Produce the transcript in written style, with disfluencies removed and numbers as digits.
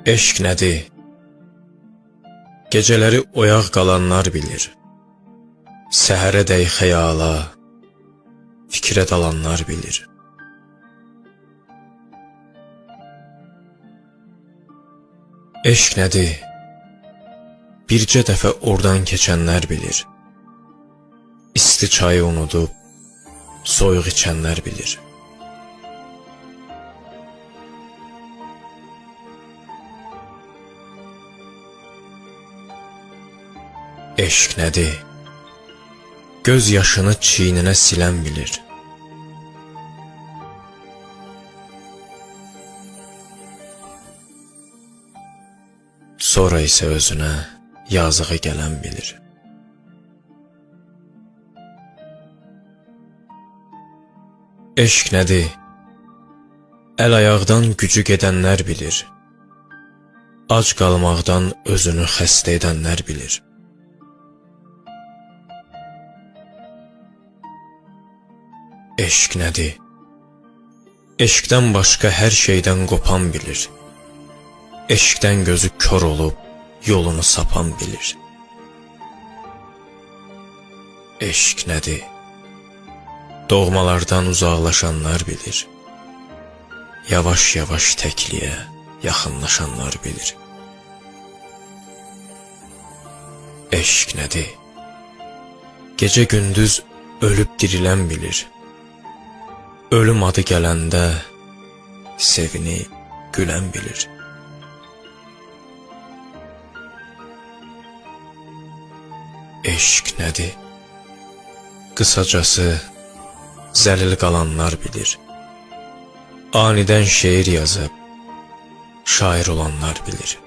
Eşq nədir? Gecələri oyaq qalanlar bilir. Səhərədək xəyala, fikrə dalanlar bilir. Eşq nədir? Bircə dəfə oradan keçənlər bilir. İsti çayı unudub, soyuq içənlər bilir. Eşq nədir? Göz yaşını çiyninə silən bilir. Sonra isə özünə yazığı gələn bilir. Eşq nədir? Əl-ayaqdan gücü gedənlər bilir. Ac qalmaqdan özünü xəstə edənlər bilir. Eşq nədir? Eşqdən başqa hər şeydən qopan bilir. Eşqdən gözü kör olub, yolunu sapan bilir. Eşq nədir? Doğmalardan uzaqlaşanlar bilir. Yavaş-yavaş təkliyə yaxınlaşanlar bilir. Eşq nədir? Gecə-gündüz ölüb dirilən bilir. Ölüm adı gələndə sevinib, gülən bilir. Eşq nədir? Qısacası, zəlil qalanlar bilir. Anidən şeir yazıb, şair olanlar bilir.